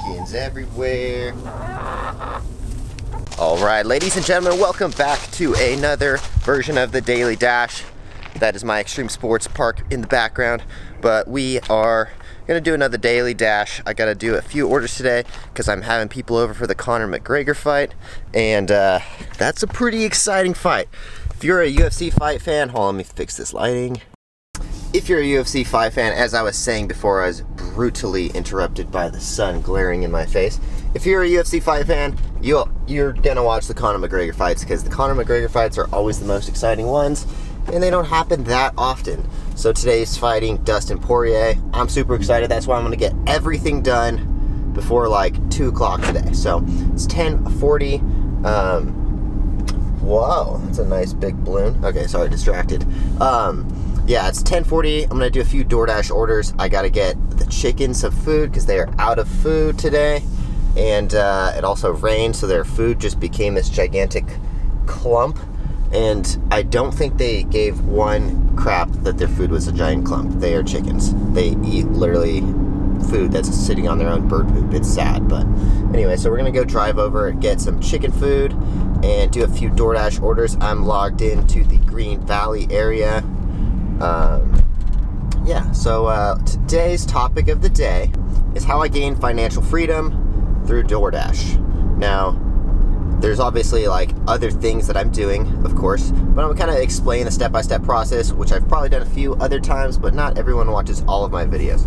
chickens everywhere. Alright, ladies and gentlemen, welcome back to another version of the Daily Dash. That is my extreme sports park in the background, but we are gonna do another Daily Dash. I gotta do a few orders today because I'm having people over for the Conor McGregor fight, and that's a pretty exciting fight. If you're a UFC fight fan, hold on, let me fix this lighting. If you're a UFC fight fan, as I was saying before, I was brutally interrupted by the sun glaring in my face. If you're a UFC fight fan, you're gonna watch the Conor McGregor fights because the Conor McGregor fights are always the most exciting ones, and they don't happen that often. So today's fighting Dustin Poirier. I'm super excited. That's why I'm gonna get everything done before like 2 o'clock today. So it's 10:40. Whoa, that's a nice big balloon. Okay, sorry, distracted. Yeah, it's 10:40. I'm gonna do a few Doordash orders. I gotta get the chickens some food because they are out of food today, and it also rained, so their food just became this gigantic clump. And I don't think they gave one crap that their food was a giant clump. They are chickens. They eat literally food that's sitting on their own bird poop. It's sad, but anyway, so we're gonna go drive over, get some chicken food, and do a few Doordash orders. I'm logged into the Green Valley area. So today's topic of the day is how I gain financial freedom through DoorDash. Now, there's obviously like other things that I'm doing, of course, but I'm gonna kind of explain the step-by-step process, which I've probably done a few other times, but not everyone watches all of my videos.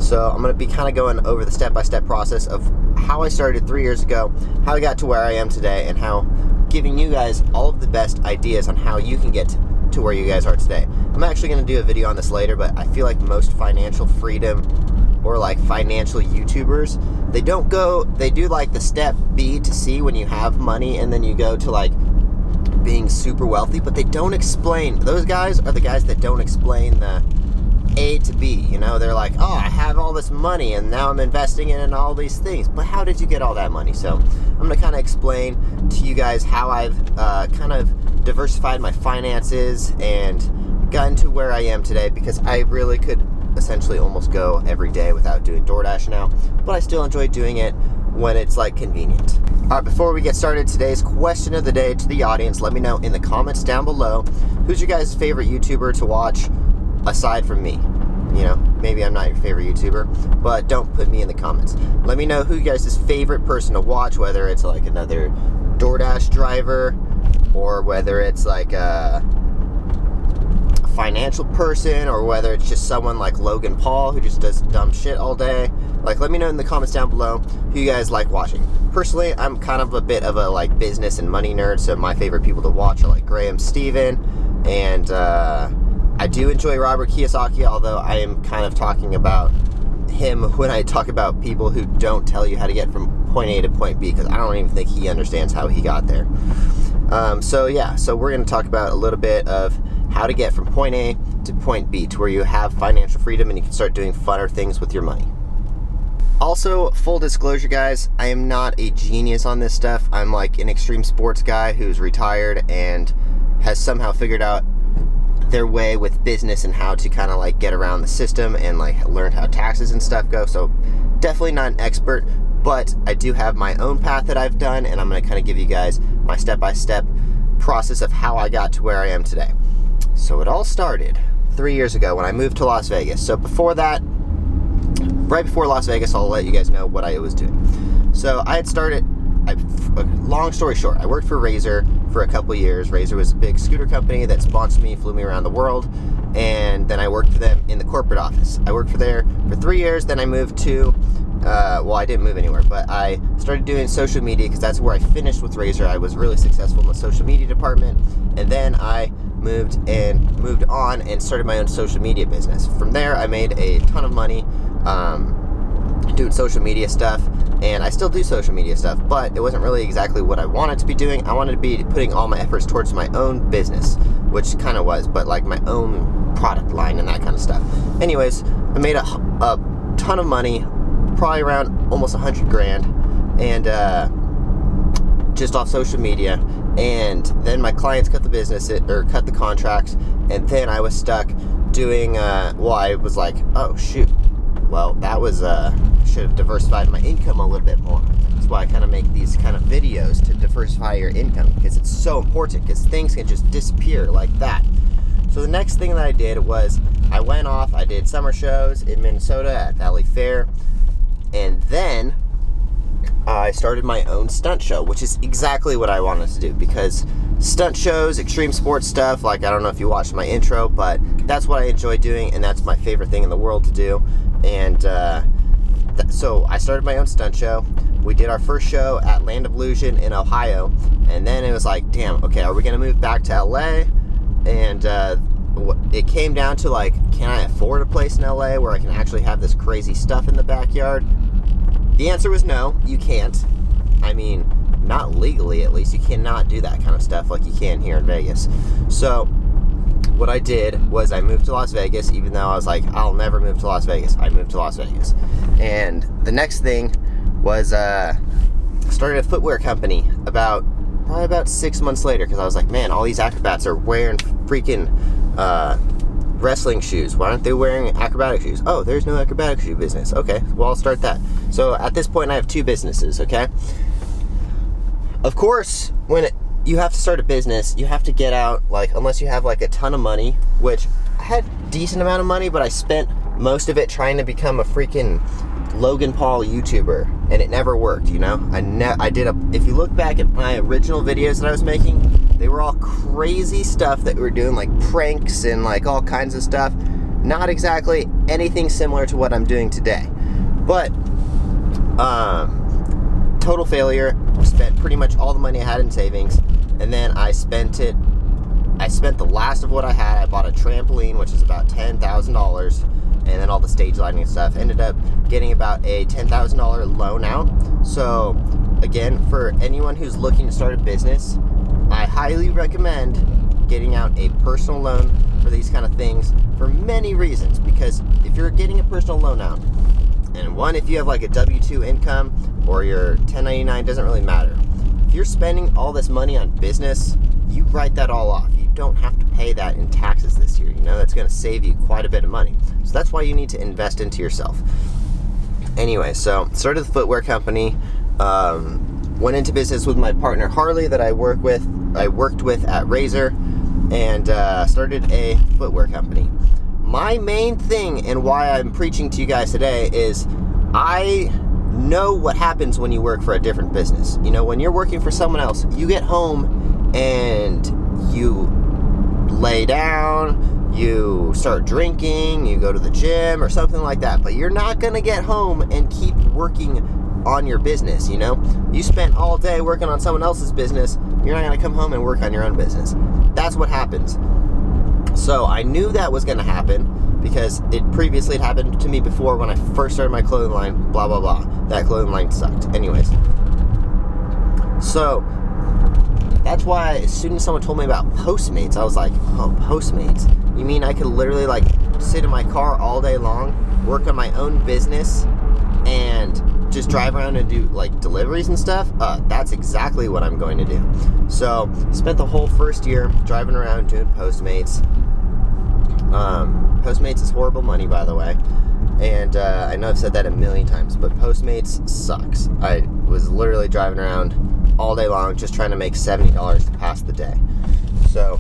So I'm gonna be kind of going over the step-by-step process of how I started 3 years ago, how I got to where I am today, and how giving you guys all of the best ideas on how you can get to where you guys are today. I'm actually going to do a video on this later, but I feel like most financial freedom or like financial YouTubers, they do like the step B to C when you have money, and then you go to like being super wealthy, but they don't explain. Those guys are the guys that don't explain the A to B, you know? They're like, oh, I have all this money and now I'm investing it in all these things, but how did you get all that money? So I'm going to kind of explain to you guys how I've kind of diversified my finances and gotten to where I am today, because I really could essentially almost go every day without doing DoorDash now, but I still enjoy doing it when it's like convenient. Alright, before we get started, today's question of the day to the audience, let me know in the comments down below, who's your guys' favorite YouTuber to watch aside from me? You know, maybe I'm not your favorite YouTuber, but don't put me in the comments. Let me know who you guys' favorite person to watch, whether it's like another Doordash driver, or whether it's like a financial person, or whether it's just someone like Logan Paul who just does dumb shit all day. Like, let me know in the comments down below who you guys like watching. Personally, I'm kind of a bit of a like business and money nerd, so my favorite people to watch are like Graham Stephen, and I do enjoy Robert Kiyosaki, although I am kind of talking about him when I talk about people who don't tell you how to get from point A to point B, because I don't even think he understands how he got there. So we're going to talk about a little bit of how to get from point A to point B, to where you have financial freedom and you can start doing funner things with your money. Also, full disclosure, guys, I am not a genius on this stuff. I'm like an extreme sports guy who's retired and has somehow figured out their way with business and how to kind of like get around the system and like learn how taxes and stuff go. So definitely not an expert, but I do have my own path that I've done, and I'm going to kind of give you guys my step-by-step process of how I got to where I am today. So it all started 3 years ago when I moved to Las Vegas. So before that, right before Las Vegas, I'll let you guys know what I was doing. So I had started, long story short, I worked for Razor for a couple years. Razor was a big scooter company that sponsored me, flew me around the world, and then I worked for them in the corporate office. I worked for there for 3 years, then I moved to I didn't move anywhere, but I started doing social media because that's where I finished with Razor. I was really successful in the social media department, and then I moved on and started my own social media business. From there, I made a ton of money doing social media stuff, and I still do social media stuff, but it wasn't really exactly what I wanted to be doing. I wanted to be putting all my efforts towards my own business, which kind of was, but like my own product line and that kind of stuff. Anyways, I made a ton of money, probably around almost 100 grand, and just off social media. And then my clients cut the contracts, and then I was stuck doing I was like, oh shoot, Well, that was, should have diversified my income a little bit more. That's why I kind of make these kind of videos to diversify your income, because it's so important, because things can just disappear like that. So the next thing that I did was I went off, I did summer shows in Minnesota at Valley Fair, and then I started my own stunt show, which is exactly what I wanted to do, because stunt shows, extreme sports stuff, like I don't know if you watched my intro, but that's what I enjoy doing, and that's my favorite thing in the world to do. And so I started my own stunt show. We did our first show at Land of Illusion in Ohio, and then it was like, damn, okay, are we gonna move back to LA? And it came down to like, can I afford a place in LA where I can actually have this crazy stuff in the backyard? The answer was no, you can't. I mean, not legally at least. You cannot do that kind of stuff like you can here in Vegas. So what I did was I moved to Las Vegas, even though I was like, I'll never move to Las Vegas. I moved to Las Vegas. And the next thing was started a footwear company probably about 6 months later, because I was like, man, all these acrobats are wearing freaking wrestling shoes. Why aren't they wearing acrobatic shoes? Oh, there's no acrobatic shoe business. Okay, well, I'll start that. So at this point, I have 2 businesses, okay? Of course, when you have to start a business, you have to get out, like, unless you have like a ton of money, which I had a decent amount of money, but I spent most of it trying to become a freaking Logan Paul YouTuber, and it never worked, you know? If you look back at my original videos that I was making, they were all crazy stuff that we were doing, like pranks and like all kinds of stuff. Not exactly anything similar to what I'm doing today. But, total failure. Spent pretty much all the money I had in savings, and then I spent the last of what I had. I bought a trampoline, which is about $10,000, and then all the stage lighting and stuff. Ended up getting about a $10,000 loan out. So again, for anyone who's looking to start a business, I highly recommend getting out a personal loan for these kind of things for many reasons. Because if you're getting a personal loan out, and one, if you have like a W-2 income or your 1099, doesn't really matter. If you're spending all this money on business, you write that all off. You don't have to pay that in taxes this year. You know, that's going to save you quite a bit of money. So that's why you need to invest into yourself. Anyway, so started the footwear company. Went into business with my partner Harley that I worked with at Razor, and started a footwear company. My main thing and why I'm preaching to you guys today is I know what happens when you work for a different business. You know, when you're working for someone else, you get home and you lay down, you start drinking, you go to the gym or something like that, but you're not gonna get home and keep working on your business, you know? You spent all day working on someone else's business, you're not gonna come home and work on your own business. That's what happens. So I knew that was gonna happen because it previously had happened to me before when I first started my clothing line, blah, blah, blah. That clothing line sucked. Anyways. So that's why as soon as someone told me about Postmates, I was like, oh, Postmates? You mean I could literally like sit in my car all day long, work on my own business, and just drive around and do like deliveries and stuff? That's exactly what I'm going to do. So spent the whole first year driving around doing Postmates. Postmates is horrible money, by the way. And I know I've said that a million times, but Postmates sucks. I was literally driving around all day long just trying to make $70 to pass the day. So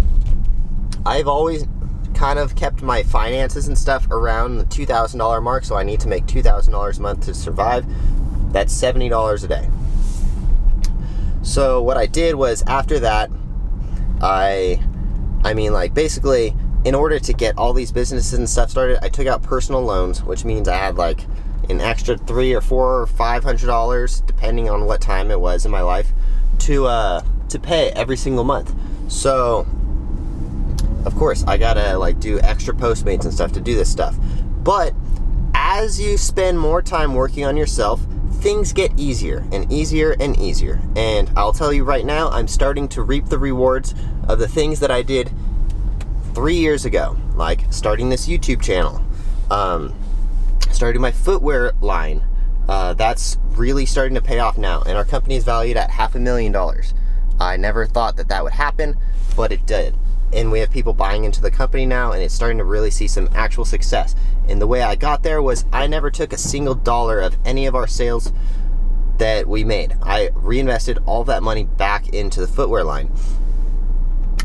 I've always kind of kept my finances and stuff around the $2,000 mark, so I need to make $2,000 a month to survive. That's $70 a day. So what I did was after that, I mean like basically in order to get all these businesses and stuff started, I took out personal loans, which means I had like an extra $300 or $400 or $500, depending on what time it was in my life, to pay every single month. So of course I gotta like do extra Postmates and stuff to do this stuff. But as you spend more time working on yourself, things get easier and easier and easier. And I'll tell you right now, I'm starting to reap the rewards of the things that I did 3 years ago, like starting this YouTube channel, starting my footwear line. That's really starting to pay off now, and our company is valued at $500,000. I never thought that would happen, but it did. and we have people buying into the company now, and it's starting to really see some actual success. And the way I got there was I never took a single dollar of any of our sales that we made. I reinvested all that money back into the footwear line.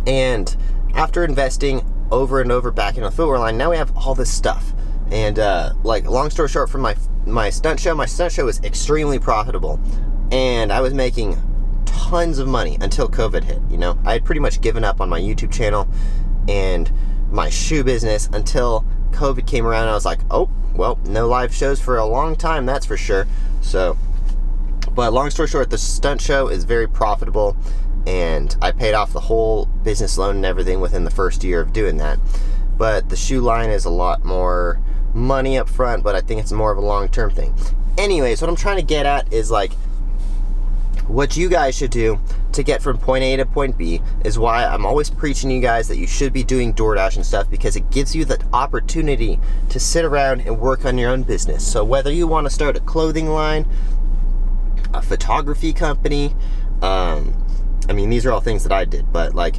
And after investing over and over back into the footwear line, now we have all this stuff. And like, long story short, for my stunt show was extremely profitable, and I was making tons of money until COVID hit. You know, I had pretty much given up on my YouTube channel and my shoe business until COVID came around, and I was like, oh, well, no live shows for a long time, that's for sure. So, but long story short, the stunt show is very profitable, and I paid off the whole business loan and everything within the first year of doing that. But the shoe line is a lot more money up front, but I think it's more of a long-term thing. Anyways, what I'm trying to get at is, like, what you guys should do to get from point A to point B is why I'm always preaching to you guys that you should be doing DoorDash and stuff, because it gives you the opportunity to sit around and work on your own business. So whether you want to start a clothing line, a photography company, I mean, these are all things that I did, but like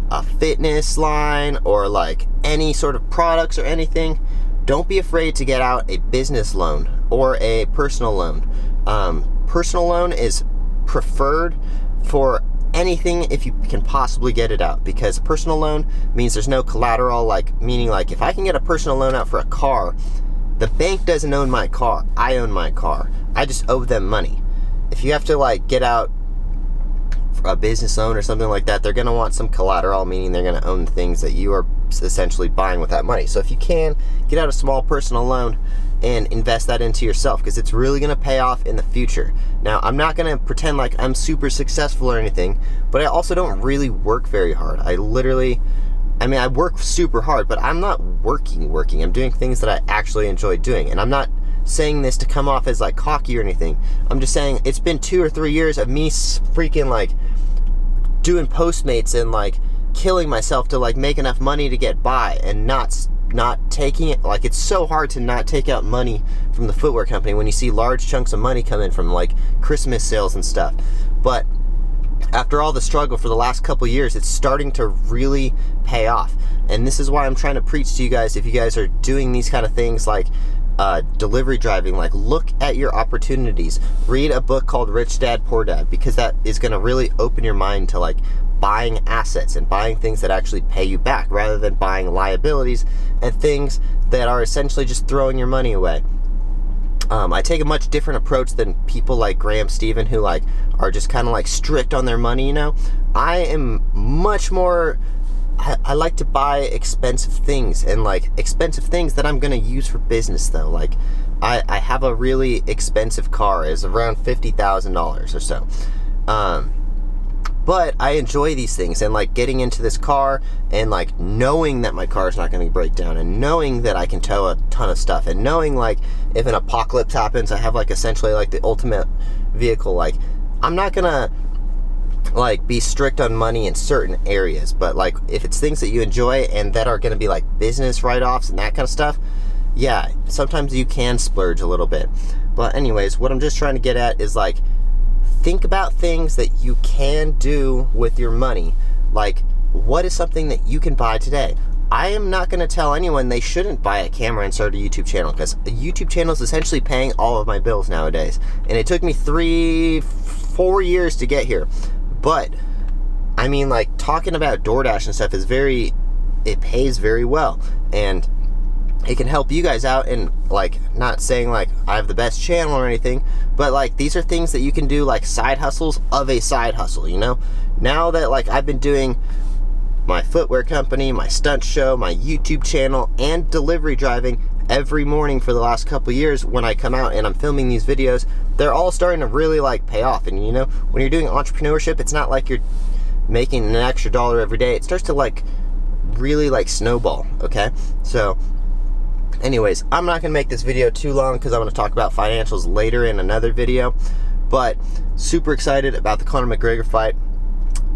a fitness line or like any sort of products or anything, don't be afraid to get out a business loan or a personal loan. Personal loan is preferred for anything if you can possibly get it out, because a personal loan means there's no collateral, like, meaning like if I can get a personal loan out for a car, the bank doesn't own my car, I own my car, I just owe them money. If you have to like get out a business loan or something like that, they're going to want some collateral, meaning they're going to own things that you are essentially buying with that money. So if you can get out a small personal loan and invest that into yourself, because it's really going to pay off in the future. Now, I'm not going to pretend like I'm super successful or anything, but I also don't really work very hard. I work super hard, but I'm not working. I'm doing things that I actually enjoy doing. And I'm not saying this to come off as like cocky or anything. I'm just saying it's been 2 or 3 years of me freaking like doing Postmates and like killing myself to like make enough money to get by, and not taking it. Like, it's so hard to not take out money from the footwear company when you see large chunks of money come in from like Christmas sales and stuff. But after all the struggle for the last couple years, it's starting to really pay off. And this is why I'm trying to preach to you guys, if you guys are doing these kind of things like delivery driving, like, look at your opportunities. Read a book called Rich Dad Poor Dad, because that is going to really open your mind to like buying assets and buying things that actually pay you back, rather than buying liabilities and things that are essentially just throwing your money away. I take a much different approach than people like Graham Stephen, who like are just kind of like strict on their money, you know. I am much more, I like to buy expensive things, and like expensive things that I'm gonna use for business though. Like I have a really expensive car, it's around $50,000 or so. But I enjoy these things, and like getting into this car and like knowing that my car is not going to break down, and knowing that I can tow a ton of stuff, and knowing like if an apocalypse happens, I have like essentially like the ultimate vehicle. Like, I'm not going to like be strict on money in certain areas, but like if it's things that you enjoy and that are going to be like business write-offs and that kind of stuff, yeah, sometimes you can splurge a little bit. But anyways, what I'm just trying to get at is like, think about things that you can do with your money. Like, what is something that you can buy today? I am not going to tell anyone they shouldn't buy a camera and start a YouTube channel, because a YouTube channel is essentially paying all of my bills nowadays. And it took me 3-4 years to get here. But, I mean, like, talking about DoorDash and stuff it pays very well. And it can help you guys out, and like, not saying like I have the best channel or anything, but like these are things that you can do, like side hustles of a side hustle, you know. Now that like I've been doing my footwear company, my stunt show, my YouTube channel, and delivery driving every morning for the last couple years, when I come out and I'm filming these videos, they're all starting to really like pay off. And you know, when you're doing entrepreneurship, it's not like you're making an extra dollar every day. It starts to like really like snowball. Okay, so anyways, I'm not going to make this video too long, because I want to talk about financials later in another video. But super excited about the Conor McGregor fight.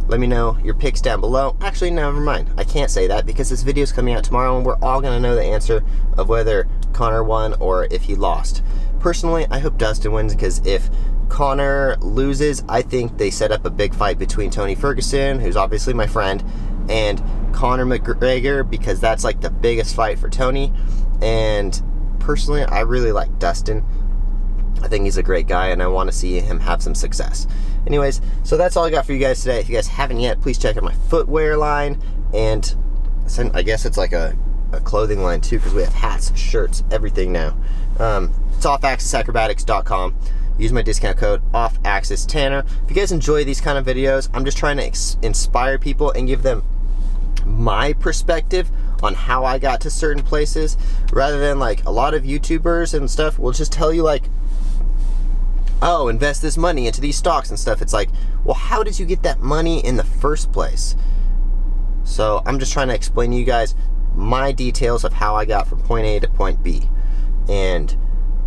Let me know your picks down below. Actually, never mind. I can't say that, because this video is coming out tomorrow, and we're all going to know the answer of whether Conor won or if he lost. Personally, I hope Dustin wins, because if Conor loses, I think they set up a big fight between Tony Ferguson, who's obviously my friend, and Conor McGregor, because that's like the biggest fight for Tony. And personally, I really like Dustin. I think he's a great guy, and I want to see him have some success. Anyways, so that's all I got for you guys today. If you guys haven't yet, please check out my footwear line, and I guess it's like a clothing line too, because we have hats, shirts, everything now. It's offaxisacrobatics.com. Use my discount code OFFAXISTanner. If you guys enjoy these kind of videos, I'm just trying to inspire people and give them my perspective on how I got to certain places, rather than like a lot of YouTubers and stuff will just tell you like, oh, invest this money into these stocks and stuff. It's like, well, how did you get that money in the first place? So I'm just trying to explain to you guys my details of how I got from point A to point B. And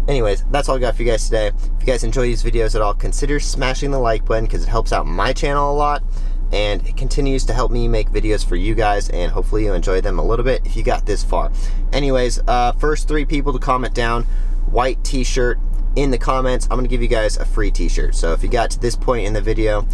anyways, that's all I got for you guys today. If you guys enjoy these videos at all, consider smashing the like button, because it helps out my channel a lot, and it continues to help me make videos for you guys, and hopefully you enjoy them a little bit if you got this far. Anyways, first 3 people to comment down white t-shirt in the comments, I'm gonna give you guys a free t-shirt. So if you got to this point in the video,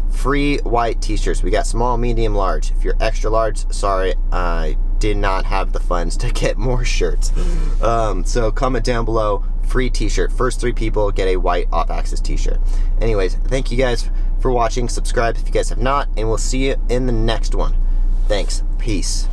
free white t-shirts. We got small, medium, large. If you're extra large, sorry, I did not have the funds to get more shirts. So comment down below, free t-shirt. First 3 people get a white Off Axis t-shirt. Anyways, thank you guys for watching. Subscribe if you guys have not, and we'll see you in the next one. Thanks. Peace.